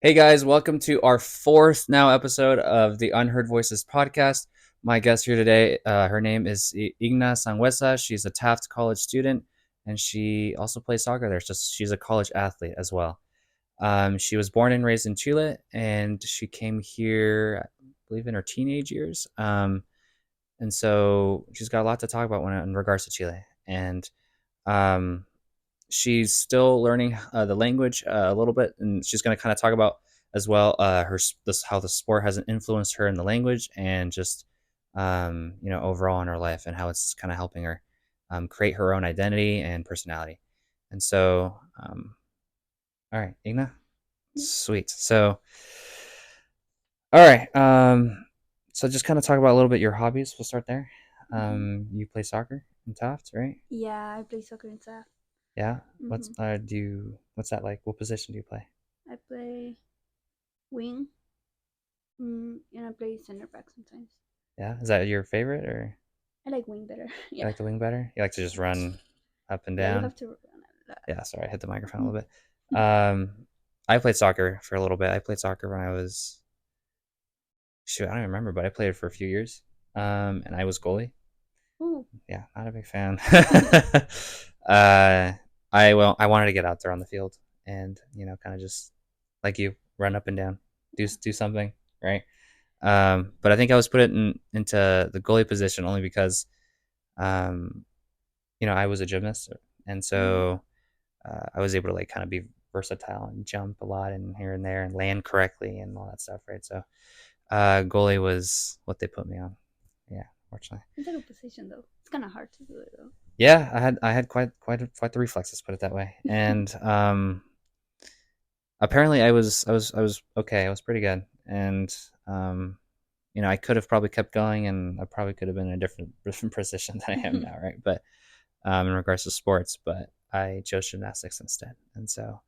Hey guys, welcome to our fourth now episode of the Unheard Voices podcast. My guest here today, her name is Igna Sanghueza. She's a Taft College student, and she also plays soccer there. She's a college athlete as well. She was born and raised in Chile, and she came here, I believe, in her teenage years. And so she's got a lot to talk about in regards to Chile. And um, she's still learning the language a little bit, and she's going to kind of talk about as well how the sport has influenced her in the language and just overall in her life and how it's kind of helping her create her own identity and personality. And so, all right, Igna, Yeah. sweet. So, all right, so just kind of talk about a little bit your hobbies. We'll start there. hmm You play soccer in Taft, right? Yeah, I play soccer in Taft. Yeah. hmm What's that like? What position do you play? I play wing, and I play center back sometimes. Yeah, is that your favorite, or I like wing better. you Yeah. like the wing better? You like to just run up and Yeah, you down? have to run a lot. Yeah, sorry, I hit the microphone a little bit. I played soccer for a little bit. I played soccer when I was shoot, I don't even remember, but I played it for a few years. And I was goalie. Ooh. Yeah, not a big fan. uh, I wanted to get out there on the field and kind of just like you run up and down, Yeah. do something, right? But I think I was put into the goalie position only because um, I was a gymnast, and Mm. so I was able to like kind of be versatile and jump a lot and here and there and land correctly and all that stuff, right? So goalie was what they put me on. Yeah, fortunately. It's a good position though. It's kind of hard to do it though. Yeah, I had quite the reflexes, put it that way, and apparently I was okay. I was pretty good, and um, I could have probably kept going, and I probably could have been in a different position than I am now, right? But in regards to sports, but I chose gymnastics instead. And so,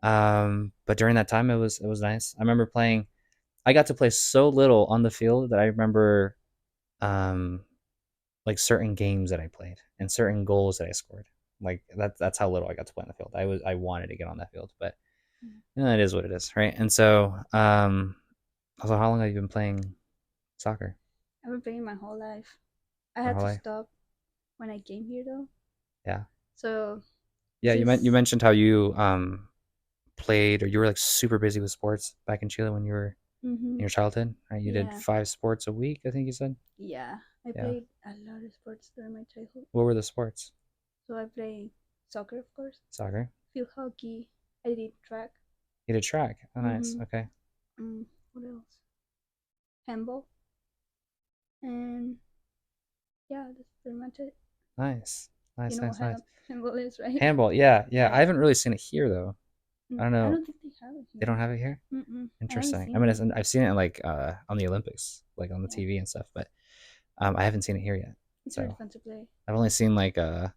but during that time, it was nice. I remember playing. I got to play so little on the field that I remember, um, like certain games that I played and certain goals that I scored. Like that's how little I got to play on the field. I wanted to get on that field, but it is what it is, right? And so, also, how long have you been playing soccer? I've been playing my whole life. I Your had whole to life? stop when I came here though. Yeah, So yeah. You just mentioned how you played, or you were like super busy with sports back in Chile when you were in hmm your childhood, right? You did yeah, 5 sports a week, I think you said. yeah. I Yeah. played a lot of sports during my childhood. What were the sports? So I played soccer, of course, Soccer. field hockey. I did track. You did track. Oh, nice. Mm-hmm. Okay. What else? Handball. And yeah, that's pretty much it. Nice. You Nice. know what Nice. Nice. handball is, right? Handball. Yeah. Yeah. I Yeah. haven't really seen it here though. I don't I know. don't think they have it They here. don't have it here. I haven't Interesting. I seen mean, it. I've seen it like on the Olympics, like on the Yeah. TV and stuff, but I haven't seen it here yet. It's really So fun to play. I've only seen like the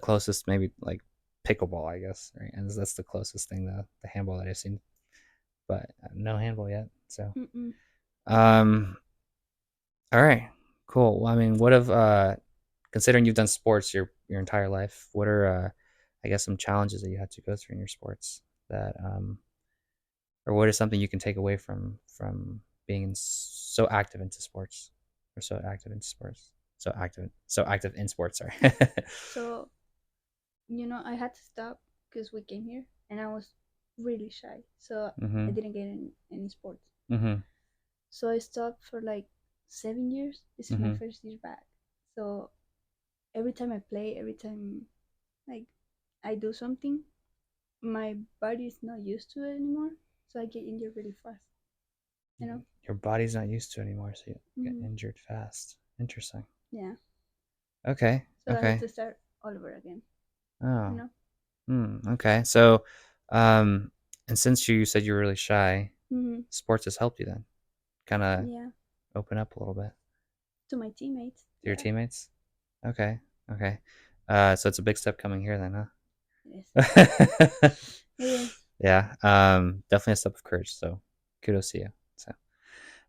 closest, maybe like pickleball, I guess, right? And that's the closest thing, the handball that I've seen, but no handball yet. So Mm-mm. um, all right, cool. Well, I mean, what have considering you've done sports your entire life, what are I guess some challenges that you had to go through in your sports that or what is something you can take away from being so active into sports or so active in sports, so active in sports, sorry. So, I had to stop because we came here and I was really shy. So I Mhm. didn't get in any sports. Mhm. So I stopped for like 7 years. This is my Mhm. first year back. So every time I play, every time like I do something, my body is not used to it anymore. So I get injured really fast, you know? Your body's not used to it anymore, so you get Mm-hmm. injured fast. Interesting. Yeah. Okay. So I had Okay. to start all over again, you Oh. know? Okay. So, um, and since you said you were really shy, Mm-hmm. sports has helped you then kind of Yeah. open up a little bit To my teammates. to your Yeah. teammates. Okay. Okay. So it's a big step coming here then, It is. huh? It is. Yeah. Definitely a step of courage. So kudos to you.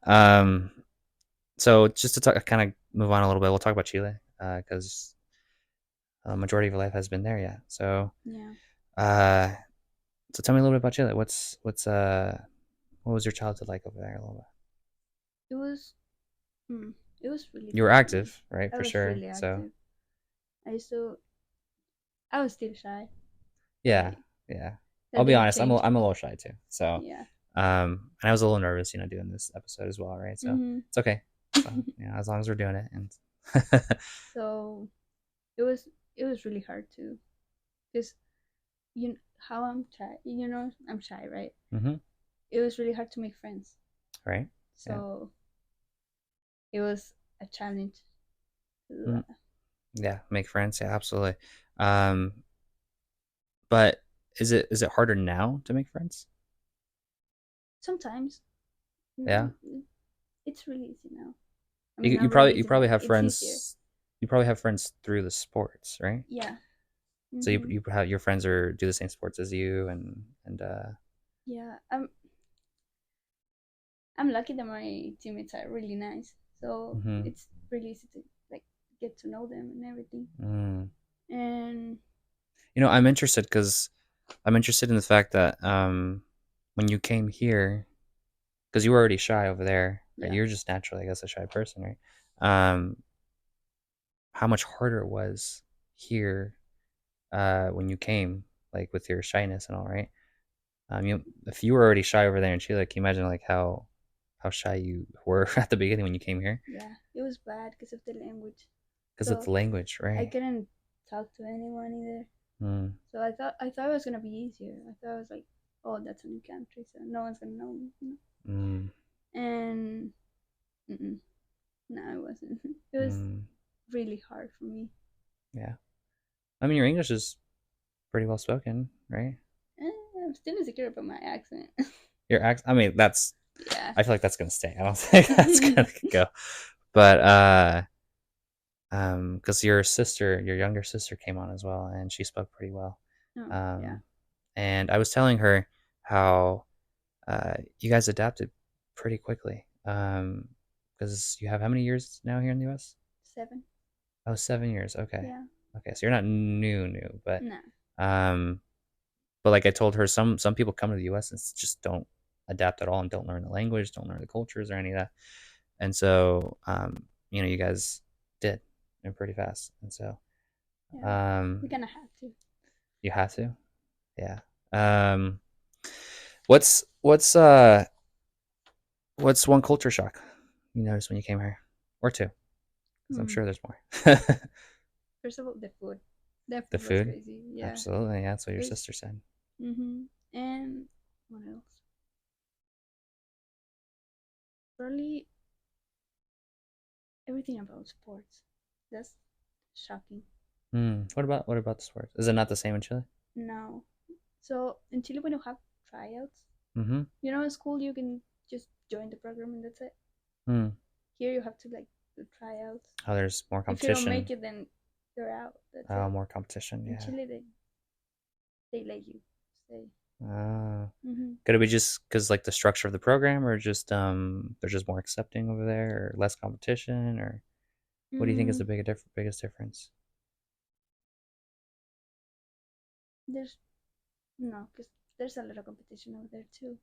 Um, so just to talk, kind of move on a little bit, we'll talk about Chile because majority of your life has been there. Yeah. So, Yeah. uh, So tell me a little bit about Chile. What was your childhood like over there? A little bit. It was hmm, it was really You were fun for me. active, right? I For was sure. really So active. I used to I was still shy, yeah, like yeah. I'll that be didn't honest. change. I'm a little shy too. So Yeah. and I was a little nervous, doing this episode as well, right? So Hmm. it's okay. So as long as we're doing it, and So it was it was really hard too, because how I'm shy. I'm shy, right? mm-hmm. It was really hard to make friends. Right? Yeah. So it was a challenge to do Mm, that. yeah. Make friends. Yeah, absolutely. Um, but is it harder now to make friends? Sometimes Yeah. mm, it's really easy now. I You mean, you not really probably you easy, probably but have it's easier. friends. You probably have friends through the sports, right? Yeah. So you Hmm. you have your friends are do the same sports as you, and Yeah. I'm lucky that my teammates are really nice, so mm-hmm. it's really easy to like get to know them and everything. Mm. And I'm interested because I'm interested in the fact that when you came here, because you were already shy over there, right? yeah, You're just naturally, I guess, a shy person, right? Um, how much harder it was here when you came, like with your shyness and all, right? If you were already shy over there in Chile, can you imagine like how shy you were at the beginning when you came here yeah, it was bad because of the language. because of So the language, I right? couldn't talk to anyone either. Mm, So I thought it was gonna be easier. I thought I was like, oh, that's a new country, so no one's gonna know me. mm, And mm-mm, no, it wasn't. It was mm, really hard for me. yeah. I mean, your English is pretty well spoken, right? I'm still insecure about my accent. Your accent. I mean, that's. Yeah. I feel like that's gonna stay. I don't think that's gonna go. But because your younger sister came on as well, and she spoke pretty well. Oh, yeah. Um, and I was telling her how you guys adapted pretty quickly. Because you have how many years now here in the U.S.? 7. Oh, 7 years. Okay, Yeah. okay. So you're not new, No. um, but like I told her, some people come to the U.S. and just don't adapt at all and don't learn the language, don't learn the cultures or any of that. And so, you guys did and pretty fast. And so, Yeah. We're um, gonna have to. you have to, yeah. Um, what's what's one culture shock you noticed when you came here, or two? Because I'm Hmm. sure there's more. First of all, the food. The The food was food, crazy. Yeah. absolutely. Yeah, that's what your Cause. sister said. And what else? Probably everything about sports. That's shocking. What about the sports? Is it not the same in Chile? No. So in Chile, we don't have tryouts. Mm-hmm. In school, you can just join the program and that's it. Hmm. Here, you have to like do tryouts. Oh, there's more If you don't competition. make it, then you're out. That's Oh, it. more competition. In Yeah. Chile, they let you stay. Uh, Hmm. could it be just because like the structure of the program, or just they're just more accepting over there, or less competition, or what do you think is Mm, the biggest difference? there's no, because there's a lot of competition over there too.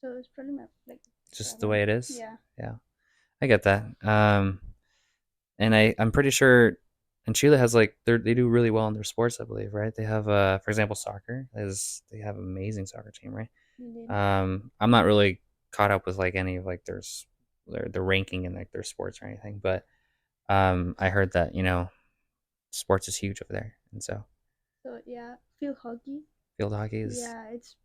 So it's probably not like Just the problem. way it is. Yeah, Yeah, I get that. And I'm pretty sure, and Chile has like they do really well in their sports, I believe, right? They have for example, soccer is they have an amazing soccer team, right? indeed. I'm not really caught up with like any of like their ranking in like their sports or anything, but I heard that sports is huge over there, and so So yeah, field hockey. field hockey is Yeah, it's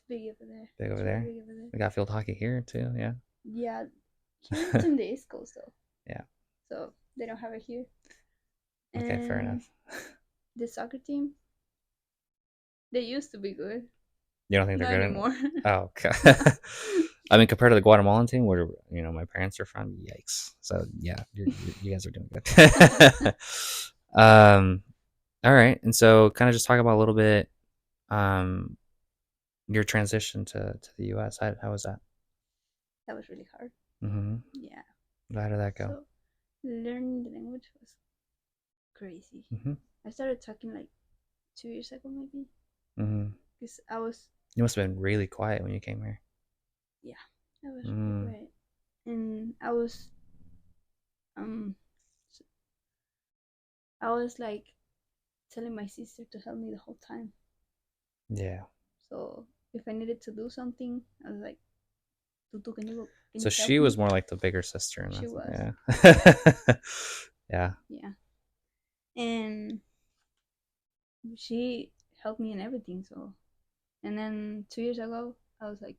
big over there. big over It's really there. big over there. We got field hockey here too. Yeah. Yeah, here it's in the East Coast though, Yeah. so they don't have it here. Okay. Fair And enough. the soccer team, they used to be good, You don't think they're not good at? anymore. Oh, okay. No. I mean, compared to the Guatemalan team, where my parents are from, yikes. So yeah, you guys are doing good. um, all right, and so kind of just talk about a little bit um your transition to the U.S. How was that? That was really hard. Mm-hmm. Yeah. How did that go? So learning the language was crazy. Mm-hmm. I started talking like 2 years ago, maybe. Mm-hmm. because I was, You must have been really quiet when you came here. yeah, I was really Mm. quiet, and um I was like telling my sister to help me the whole time. Yeah. So if I needed to do something, I was like, Tutu, can So you help she was me? more like the bigger sister, and She was, yeah. Yeah. yeah, and she helped me in everything. So, and then 2 years ago, I was like,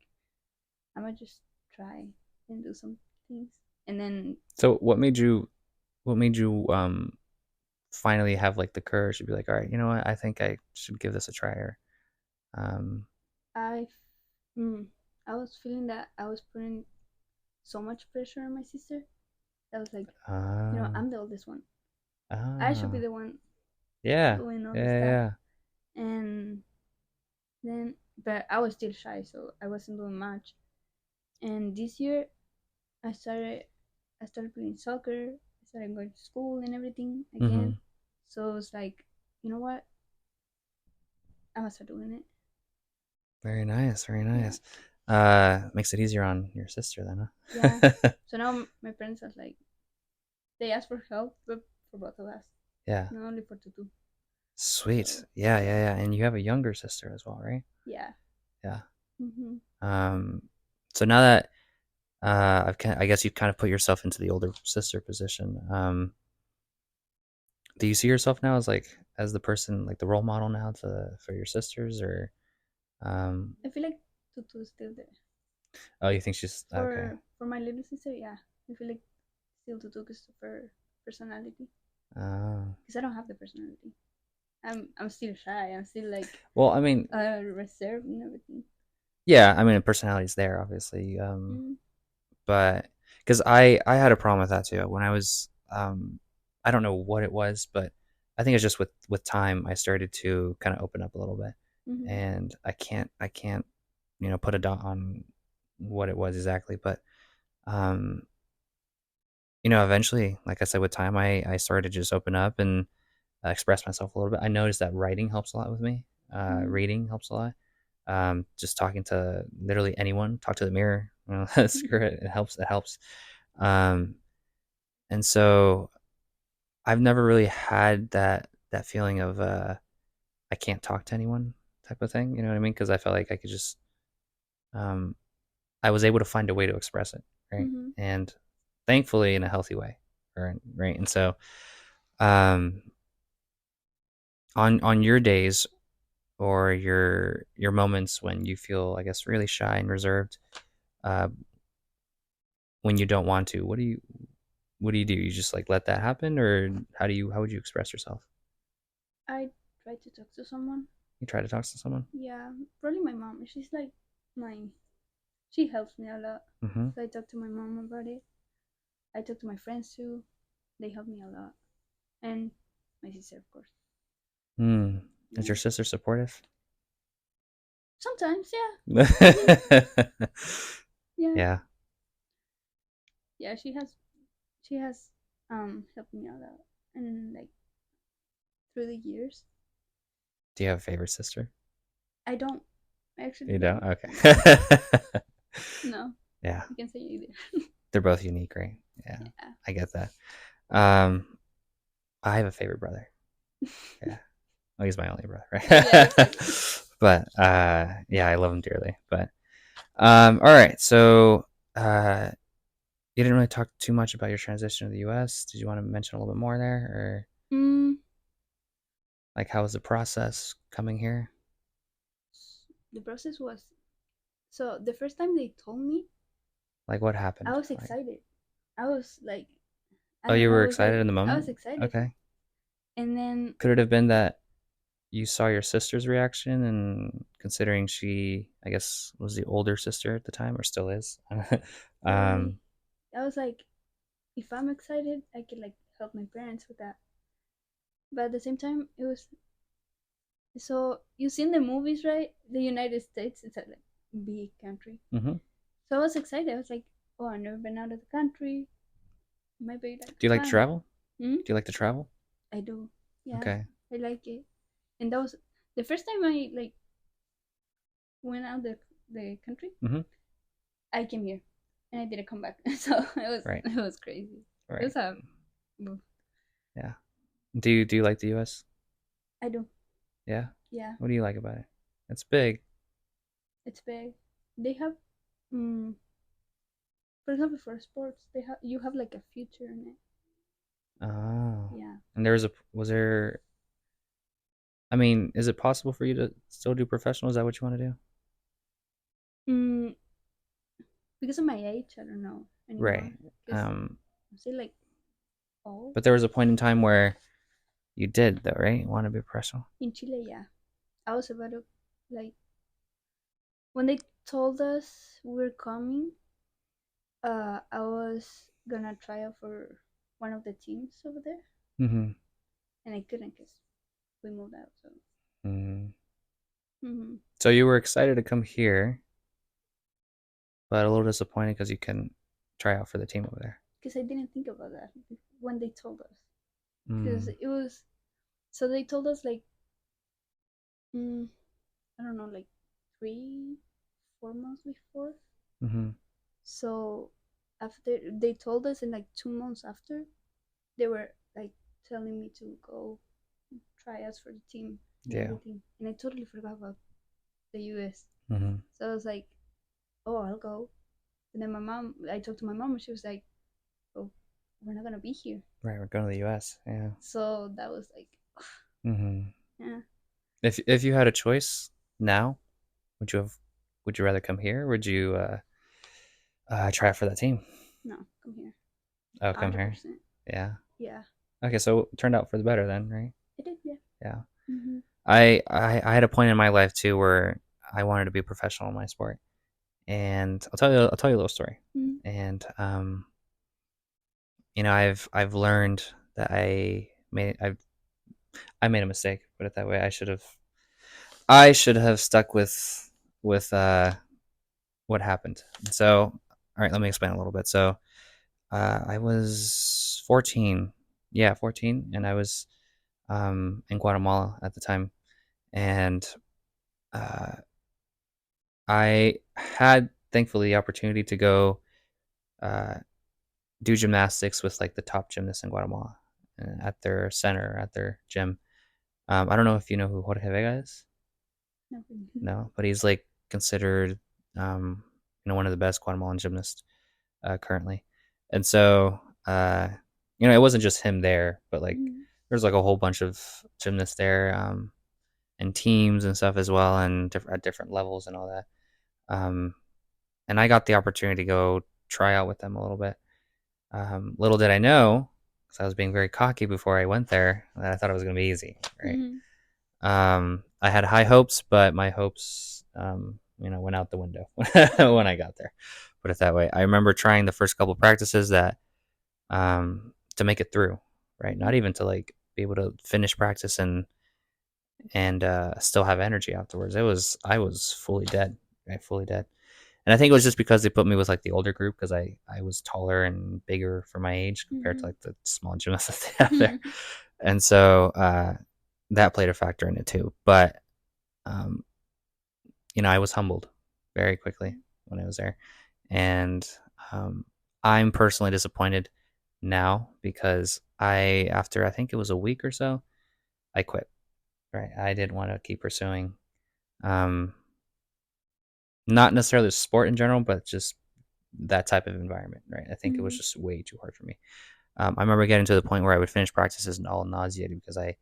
I might just try and do some things. And then So what made you finally have like the courage to be like, all right, you know what, I think I should give this a try, or um I, mm, I was feeling that I was putting so much pressure on my sister. I was like, uh I'm the oldest one. I should be ah the one yeah, doing all yeah, the stuff. yeah. And then, but I was still shy, so I wasn't doing much. And this year, I started, I started playing soccer. I started going to school and everything Mm-hmm. again. So it's like, you know what? I must start doing it. Very nice, very Yeah, nice. Makes it easier on your sister then, yeah. huh? So now my parents are like, they ask for help, but for both of us, Yeah. not only for Tutu. Sweet. So Yeah, yeah, yeah. And you have a younger sister as well, right? yeah. Yeah. Mm-hmm. Um, so now that I guess you've kind of put yourself into the older sister position. Do you see yourself now as like as the person, like the role model now to for your sisters, or um, I feel like Tutu is still there. oh, you think she's okay? For my little sister, yeah. I feel like still Tutu because of her personality. Oh, Because I don't have the personality. I'm still shy. I'm still like well, I mean, reserved and everything. yeah, I mean, personality's there, obviously. Mm-hmm. But because I had a problem with that too when I was I don't know what it was, but I think it's just with time I started to kind of open up a little bit, Mm-hmm. and I can't put a dot on what it was exactly, but um eventually, like I said, with time I started to just open up and express myself a little bit. I noticed that writing helps a lot with me. Mm-hmm. Reading helps a lot. Just talking to literally anyone, talk to the mirror. Screw it, it helps. It helps. Um, and so I've never really had that feeling of I can't talk to anyone type of thing. You know what I mean? Because I felt like I could just um, I was able to find a way to express it, right? Mm-hmm. And thankfully in a healthy way, right? And so um, on your days or your moments when you feel, I guess, really shy and reserved, uh, when you don't want to, what do you do? You just like let that happen, or how would you express yourself? I try to talk to someone. You try to talk to someone. Yeah, probably my mom. She's like my. She helps me a lot. Mm-hmm. So I talk to my mom about it. I talk to my friends too. They help me a lot, and my sister, of course. Hmm. Is Yeah. your sister supportive? Sometimes, yeah. Mm-hmm. Yeah. Yeah. Yeah. Yeah. She has helped me a lot, and like through the years. Do you have a favorite sister? I don't. I actually You don't? don't. Okay. No. No. Yeah. You can say either. They're both unique, right? Yeah. Yeah. I get that. Um, I have a favorite brother. Yeah. Well, he's my only brother, Yeah. right? Exactly. But yeah, I love him dearly. But all right. So you didn't really talk too much about your transition to the US. Did you want to mention a little bit more there, or Mm, like how was the process coming here? the process was so the first time they told me, Like what I happened? was Like, excited. I was like, I oh, don't you know. were I was like, excited in the I was moment? excited, Okay. and then Could it have been that you saw your sister's reaction, and considering she, I guess, was the older sister at the time or still is? probably um, I was like, if I'm excited, I could like help my parents with that. But at the same time, it was so you seen the movies, right? The United States, it's a like big country. mhm. So I was excited. I was like, oh, I've never been out of the country. It might be like Do you like to fun. travel? Hmm? Do you like to travel? I do. Yeah, Okay. I like it. And that was the first time I like. went out the country, Mm-hmm. I came here, and I didn't come back. So Right. it was crazy. It Right. was a Yeah. Do you like the U.S.? I do. Yeah. Yeah, What do you like about it? It's big. it's big. They have, mm, for example, for sports, they have you have like a future in it. Oh. Yeah. And there was there. I mean, is it possible for you to still do professional? Is that what you want to do? Mm, because of my age, I don't know anymore. Right. Because Um. I'm still like old. But there was a point in time where you did, though, right? You want to be a professional. In Chile, yeah. I was about to, like, when they told us we were coming, I was gonna try out for one of the teams over there, Mm-hmm. and I couldn't because we moved out. So, Mm-hmm. mm-hmm. So you were excited to come here, but a little disappointed because you couldn't try out for the team over there. Because I didn't think about that when they told us. Because Mm. it was so they told us like, I don't know, like 3, 4 months before. Mm-hmm. So after they told us, in like 2 months after, they were like telling me to go try us for the team and Yeah. everything, and I totally forgot about the U.S. Mm-hmm. So I was like, oh, I'll go. And then I talked to my mom, and she was like, oh, we're not gonna be here. Right. We're going to the U.S. Yeah. So that was like, Mm-hmm. yeah, If you had a choice now, would you have? Would you rather come here? Or would you try out for that team? no, come here, Oh, come here. 100%. Yeah. Yeah, Okay. So it turned out for the better then, right? it did. Yeah. Yeah. Mm-hmm. I had a point in my life too where I wanted to be a professional in my sport, and I'll tell you a little story. Mm-hmm. And I've learned that I made a mistake. Put it that way. I should have stuck with what happened. So, all right, let me explain a little bit. So, I was 14. Yeah, 14, and I was in Guatemala at the time, and uh, I had thankfully the opportunity to go uh, do gymnastics with like the top gymnasts in Guatemala at their center, at their gym. I don't know if you know who Jorge Vega is. No, No, but he's like considered, one of the best Guatemalan gymnasts currently. And so, it wasn't just him there, but like mm-hmm. there's like a whole bunch of gymnasts there, and teams and stuff as well, and at different levels and all that. Um, and I got the opportunity to go try out with them a little bit. Little did I know, because I was being very cocky before I went there, that I thought it was going to be easy, right? Mm-hmm. I had high hopes, but my hopes, went out the window when I got there. Put it that way. I remember trying the first couple practices to make it through, right? Mm-hmm. Not even to like be able to finish practice and still have energy afterwards. I was fully dead, right? Fully dead. And I think it was just because they put me with like the older group because I was taller and bigger for my age compared to Mm-hmm. like the small gymnasts that they have there, and so that played a factor in it too. But um, I was humbled very quickly when I was there, and um, I'm personally disappointed now because after I think it was a week or so, I quit. Right, I didn't want to keep pursuing, um, not necessarily the sport in general, but just that type of environment. Right, I think it was Mm-hmm. just way too hard for me. I remember getting to the point where I would finish practices and all nauseated because I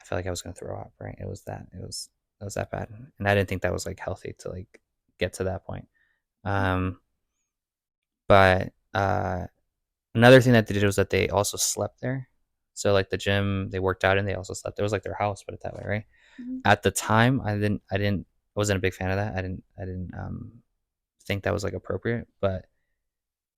felt like I was going to throw up. Right, it was that bad, and I didn't think that was like healthy to like get to that point. Mm-hmm. Um, but another thing that they did was that they also slept there. So like the gym they worked out in, they also slept. It was like their house, put it that way, right? Mm-hmm. At the time, I wasn't a big fan of that. I didn't think that was like appropriate. But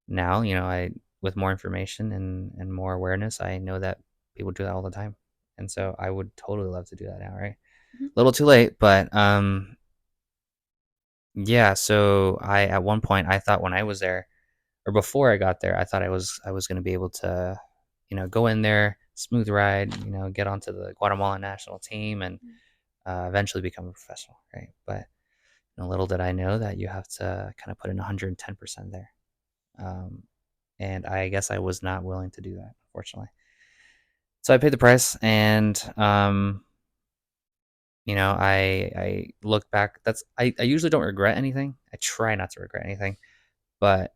now, I with more information and more awareness, I know that people do that all the time, and so I would totally love to do that now, right? Mm-hmm. A little too late, but yeah. So at one point I thought when I was there or before I got there, I thought I was going to be able to, go in there, smooth ride, get onto the Guatemalan national team and eventually become a professional, right? But And little did I know that you have to kind of put in 110% there. Um, and I guess I was not willing to do that, unfortunately. So I paid the price, and I look back. I usually don't regret anything. I try not to regret anything, but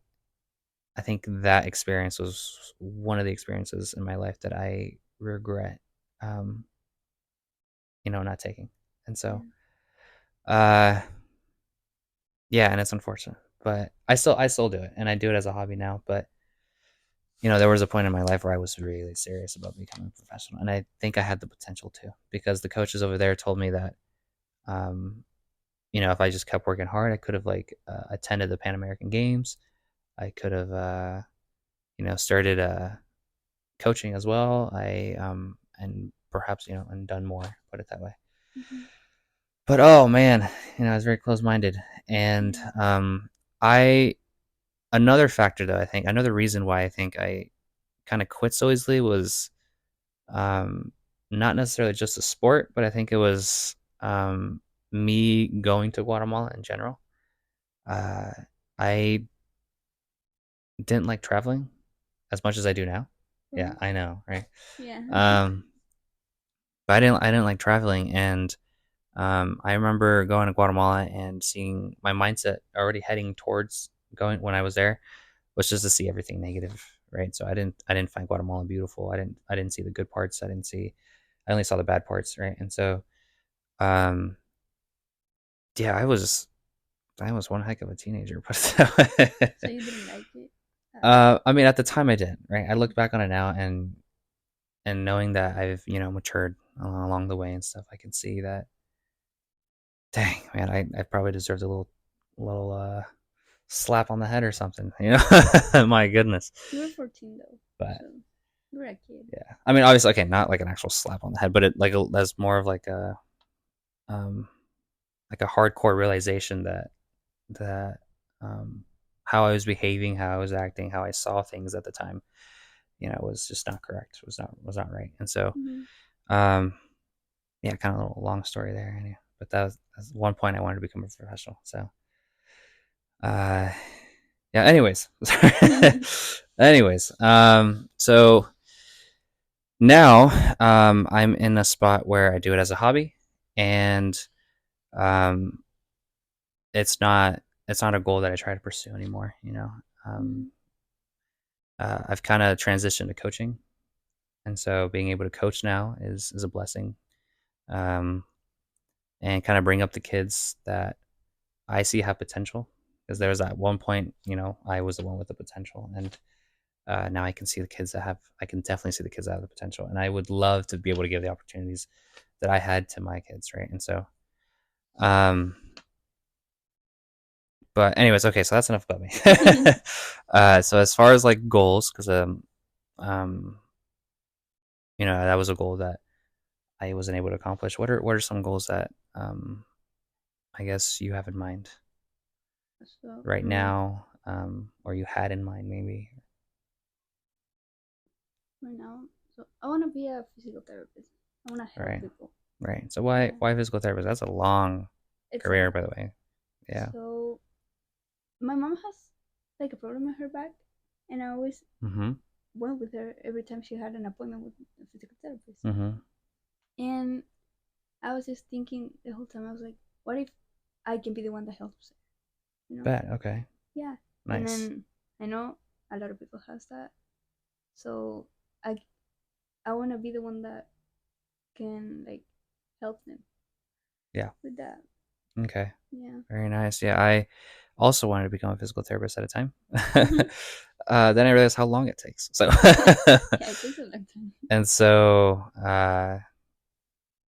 I think that experience was one of the experiences in my life that I regret, um, not taking. And so, Yeah. uh, yeah, and it's unfortunate, but I still do it, and I do it as a hobby now. But there was a point in my life where I was really serious about becoming a professional, and I think I had the potential to, because the coaches over there told me that, um, if I just kept working hard, I could have like attended the Pan American Games. I could have, started coaching as well. And perhaps and done more. Put it that way. Hmm. But oh man, I was very close minded, and Yeah. I another factor though, I think another reason why I think I kind of quit so easily was, um, not necessarily just the sport, but I think it was, me going to Guatemala in general. Uh, I didn't like traveling as much as I do now. Yeah, Really? I know, right? Yeah. Um, but I didn't like traveling, and I remember going to Guatemala and seeing my mindset already heading towards going when I was there was just to see everything negative, right? So I didn't find Guatemala beautiful. I didn't see the good parts. I only saw the bad parts, right? And so, um, yeah, I was one heck of a teenager, put it that way. So you didn't like it? I mean, at the time I did, right? I look back on it now, and knowing that I've matured along the way and stuff, I can see that. Dang man, I probably deserved a little slap on the head or something. My goodness. You were 14 though, But so you were a kid. yeah, I mean, obviously, okay, not like an actual slap on the head, but that's more of um like a hardcore realization that um how I was behaving, how I was acting, how I saw things at the time, was just not correct. Was not right. And so, Hmm. um yeah, kind of a little long story there. Anyway, but that's one point I wanted to become a professional. So, uh, yeah. Anyways, anyways, so now, I'm in a spot where I do it as a hobby, and um, it's not a goal that I try to pursue anymore. Um, Hmm. I've kind of transitioned to coaching, and so being able to coach now is a blessing. Um, and kind of bring up the kids that I see have potential, because there was at one point, I was the one with the potential, and now I can definitely see the kids that have the potential, and I would love to be able to give the opportunities that I had to my kids, right? And so, um, but anyways, okay, so that's enough about me. So as far as like goals, because um, that was a goal that I wasn't able to accomplish. What are some goals that, I guess you have in mind So right now, or you had in mind maybe? right now, so I want to be a physical therapist. I want to help Right, people. right. So why Yeah, why physical therapist? That's a long it's a career, lot. by the way. Yeah. So my mom has like a problem in her back, and I always Mm-hmm. went with her every time she had an appointment with a physical therapist. Mm-hmm. And I was just thinking the whole time. I was like, what if I can be the one that helps her? You know? Bet. Okay. Yeah. And Nice. then I know a lot of people has that, so I I want to be the one that can like help them Yeah. with that. Okay. Yeah. Very nice. Yeah, I also wanted to become a physical therapist at a time. Hmm. Then I realized how long it takes. So, Yeah, it takes a long time. and so,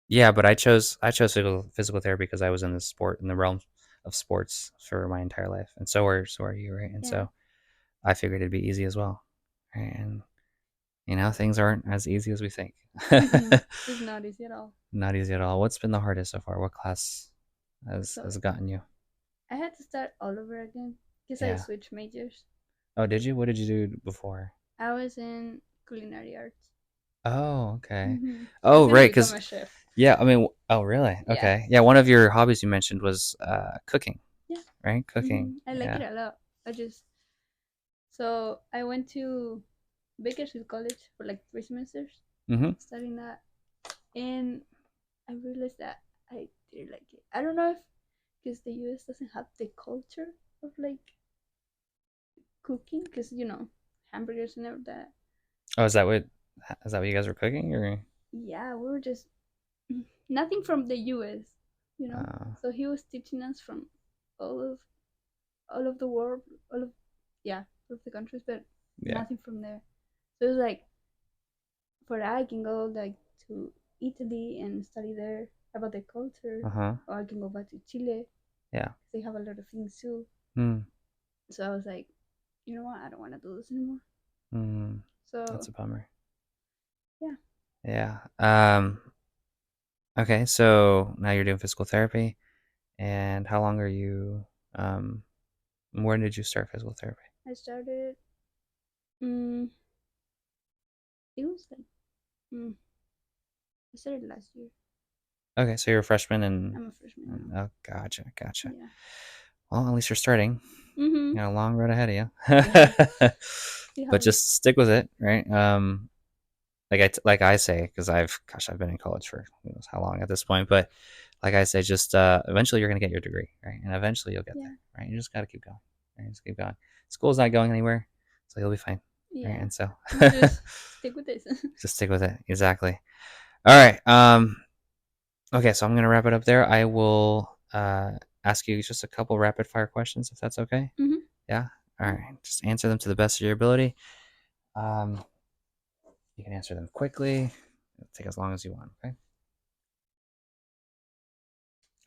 yeah, but I chose physical therapy because I was in the realm of sports for my entire life, and so are you, right? And Yeah. so I figured it'd be easy as well, right? And things aren't as easy as we think. It's not easy at all. Not easy at all. What's been the hardest so far? What class So has gotten you? I had to start all over again because I Yeah. switched majors. Oh, did you? What did you do before? I was in culinary arts. Oh, okay. Hmm. I was Oh, gonna right. become Because a chef. yeah, I mean, Oh, really? Yeah, Okay. Yeah, one of your hobbies you mentioned was cooking, yeah. right? Cooking. I like it Yeah. a lot. I just so I went to Bakersfield College for like 3 semesters Mm-hmm. studying that, and I realized that I didn't like it. I don't know if because the U.S. doesn't have the culture of like cooking, because hamburgers and all that. Oh, is that what you guys were cooking or? Yeah, we were just nothing from the U.S. You know, Uh, so he was teaching us from all of all of the world, all of yeah, all of the countries, but yeah. nothing from there. So it was like for that I can go like to Italy and study there about the culture, Uh-huh. or I can go back to Chile. Yeah. They have a lot of things too. Hmm. So I was like, you know what? I don't want to do this anymore. Hmm. That's So a bummer. yeah, Yeah. Okay, so now you're doing physical therapy, and how long are you um when did you start physical therapy? I started. Mm, it was like I started last year. Okay, so you're a freshman and I'm a freshman now. oh, gotcha, gotcha. Yeah. Well, at least you're starting. Mhm. You got a long road ahead of Yeah. you. We But have it. just stick with it, right? Like I say, because I've been in college for who knows how long at this point, but like I say, just eventually you're gonna get your degree, right? And eventually you'll get Yeah. there, right? You just gotta keep going, right? Just keep going. School's not going anywhere, so you'll be fine, right? Yeah. And so We just stick with this. just stick with it. Exactly. All right. Okay, so I'm gonna wrap it up there. I will ask you just a couple rapid fire questions, if that's okay. Mhm. Yeah. All Yeah. right. Just answer them to the best of your ability. Um, you can answer them quickly. It'll take as long as you want. Okay.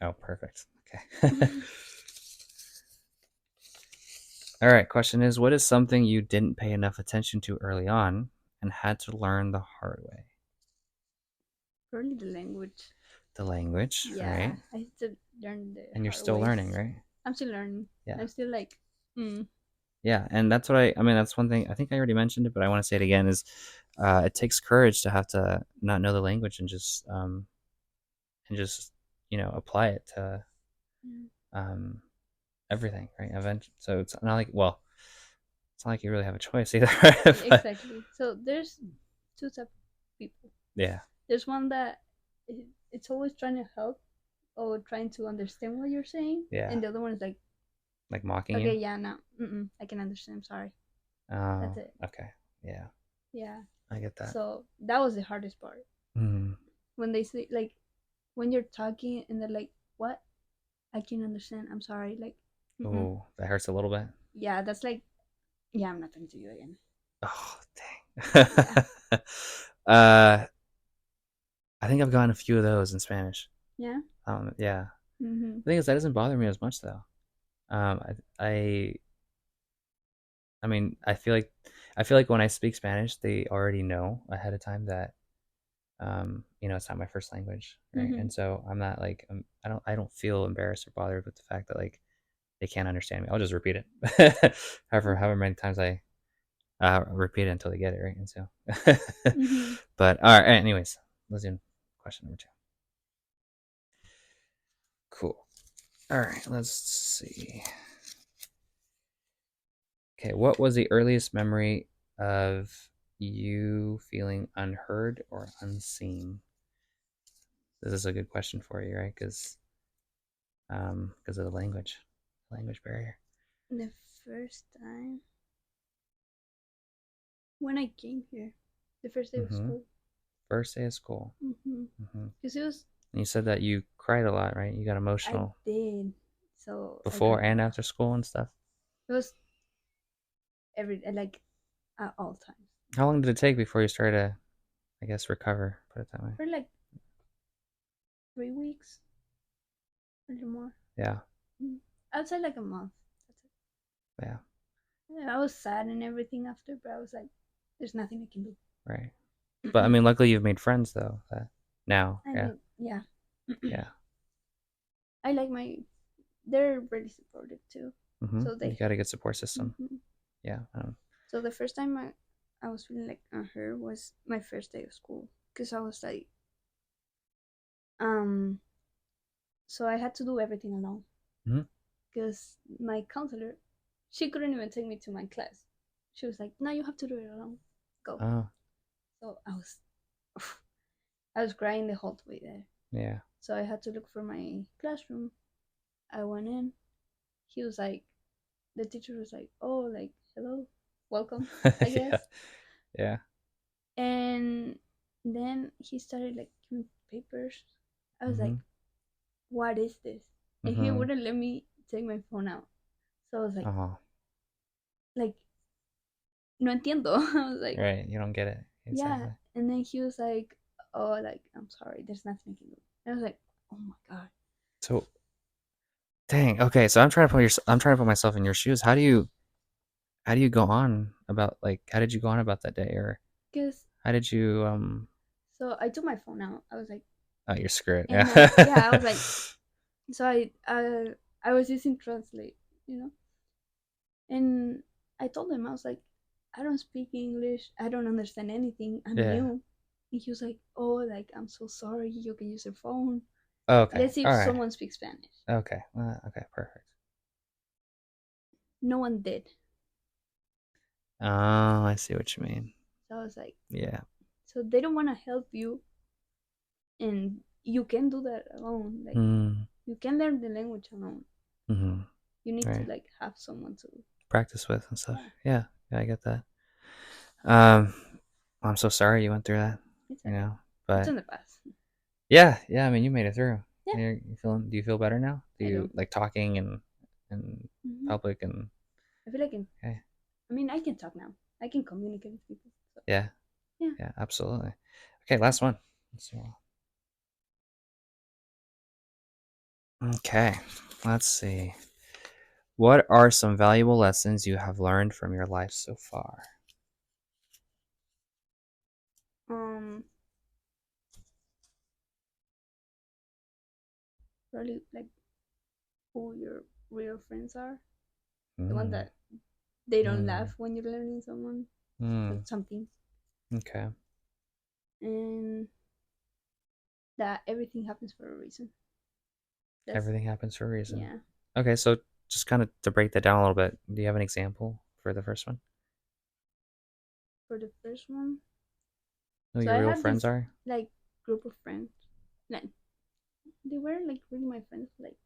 Oh, perfect. Okay. All right. Question is, what is something you didn't pay enough attention to early on and had to learn the hard way? Probably the language. The language, Yeah, right? I still learn the And you're hard still learning, ways. right? I'm still learning. Yeah. I'm still like, mm, Yeah, and that's what I mean, that's one thing. I think I already mentioned it, but I want to say it again. Is it takes courage to have to not know the language and just apply it to yeah, um, everything, right? So it's not like, well, it's not like you really have a choice either, right? But exactly. So there's two type of people. yeah, There's one that it's always trying to help or trying to understand what you're saying, yeah, and the other one is like, like mocking okay, you. yeah, no, I can understand. I'm sorry. That's Oh, it. okay, yeah, Yeah. I get that. So that was the hardest part Mm. when they say like when you're talking and they're like, what? I can understand. I'm sorry. Like, Oh, that hurts a little bit. yeah, that's like, yeah, I'm not talking to you again. Oh, dang. Yeah. uh, I think I've gotten a few of those in Spanish. Yeah. Yeah. Mm-hmm. The thing is, that doesn't bother me as much though. Um, I, I, I mean, I feel like when I speak Spanish, they already know ahead of time that, it's not my first language, right? Mm-hmm. And so I'm not like, I don't feel embarrassed or bothered with the fact that like they can't understand me. I'll just repeat it, however many times I repeat it until they get it, right? And so, Mm-hmm. but all right. Anyways, let's do question number two. Cool. All right, let's see. Okay, what was the earliest memory of you feeling unheard or unseen? This is a good question for you, right? Because of the language barrier. The first time when I came here, the first day of Mm-hmm. school. First day of school. Mm-hmm. Mm-hmm. Because it was, And you said that you cried a lot, right? You got I emotional did. So I before cried a and lot. after school and stuff. It was like at all times. How long did it take before you started to, I guess, recover? Put it that way. For like 3 weeks, a little more. Yeah, Mm. I'd say like a month. That's it. yeah, Yeah, I was sad and everything after, but I was like, there's nothing I can right. But I do. mean, luckily you've made friends though. That now, I yeah, mean, yeah. yeah. I like my. They're really supportive too. So You they. got a good support system. Mhm. Yeah. So the first time I was feeling like unheard was my first day of school, because I was like, Um, so I had to do everything alone Mhm. because my counselor, she couldn't even take me to my class. She was like, "No, you have to do it alone. Go." Oh, So I was crying the whole way there. yeah. So I had to look for my classroom. I went in. He was like, the teacher was like, "Oh, like hello, welcome," I Yeah. guess. Yeah. And then he started like giving papers. I was like, Mhm. "What is this?" And he Mhm. wouldn't let me take my phone out. So I was Oh, like, no entiendo. I was like, right. You don't get it yeah. exactly. And then he was like, "Oh, like I'm sorry, there's nothing I can do." And I was like, "Oh my god." So, dang. Okay, so I'm trying to put myself in your shoes. How do you go on about like how did you go on about that day or Cause how did you so I took my phone out. I was like, oh you're screwed. and Yeah. yeah, I was like, so I was using translate, you know, and I told him I was like, I don't speak English. I don't understand anything. I'm Yeah. new. And he was like, "Oh, like I'm so sorry. You can use your phone. Okay. Let's see if All right. someone speaks Spanish." Okay. Okay, perfect. No one did. Oh, I see what you mean. So I was like, Yeah. so they don't want to help you, and you can do that alone. Like Mm. you can learn the language alone. Mhm. You need to Right. like have someone to. Practice with and stuff. Yeah, Yeah. Yeah, I get that. Um I'm so sorry you went through that, it's you okay. know. It's But in the past. yeah, yeah, I mean you made it through. Yeah, You feeling do you feel better now? Do I you do. like talking and in Hmm. public and I feel like okay. I mean, I can talk now. I can communicate with people. So Yeah. yeah. Yeah, absolutely. Okay, last one. Let's see. Okay, let's see. What are some valuable lessons you have learned from your life so far? Um, Probably like who your real friends are. The one Mm, that they don't mm, laugh when you're learning someone mm. something, Okay, and that everything happens for a reason. That's everything happens for a reason. yeah. Okay, so just kind of to break that down a little bit, do you have an example for the first one? For the first one, Who so your I real had friends this are? like group of friends. Like they were like really my friends. Like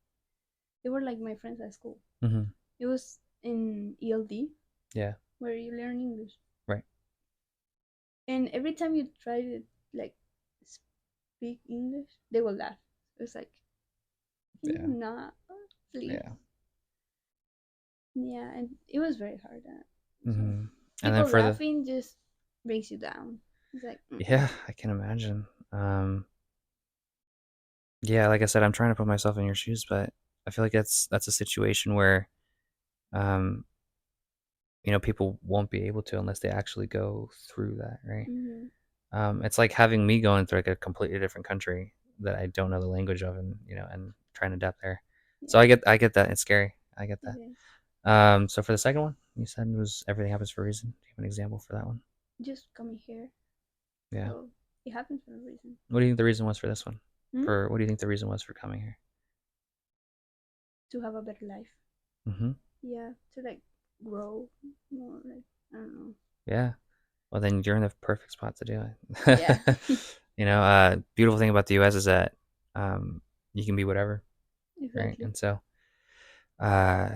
they were like my friends at school. Mm-hmm. It was in ELD Yeah, where you learn English, right. and every time you try to like speak English, they will laugh. It was like, can you Yeah, not, please? yeah. Yeah, and it was very hard. So Mm-hmm. And then people for the laughing just brings you down. It's like, yeah, I can imagine. Yeah, like I said, I'm trying to put myself in your shoes, but I feel like that's a situation where um people won't be able to unless they actually go through that, right? mm-hmm. It's like having me going through like a completely different country that I don't know the language of, and and trying to adapt there. So Yeah, I get that. It's scary. I get it that. is. So for the second one, you said it was everything happens for a reason. Do you have an example for that one? Just coming here, Yeah. so it happens for a reason. What do you think the reason was for this one? Hmm? For what do you think the reason was for coming here? To have a better life. Mm-hmm. Yeah, to like grow more. Like I don't know. Yeah. Well, then you're in the perfect spot to do Yeah, it. Beautiful thing about the U.S. is that you can be whatever, right? exactly. And so uh,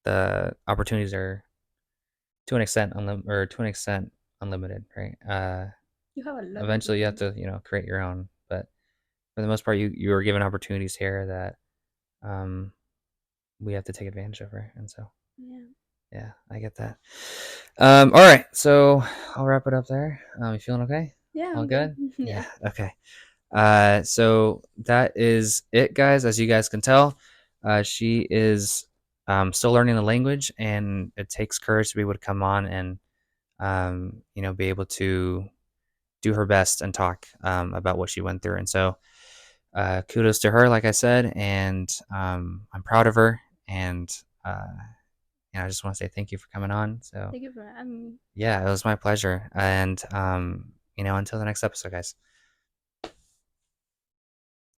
the opportunities are to an extent unlimited, right? You have a lot of Eventually, you have opportunities. to create your own, but for the most part, you are given opportunities here that um, we have to take advantage of, right? And so Yeah. yeah, I get that. All right, so I'll wrap it up there. You feeling okay? Yeah, All I'm good. good? Yeah. Yeah. Okay. So that is it, guys. As you guys can tell, she is still learning the language, and it takes courage to be able to come on and be able to do her best and talk about what she went through. And so, kudos to her, like I said, and I'm proud of her. And I just want to say thank you for coming on. So Thank you for having me. yeah, it was my pleasure. And until the next episode, guys.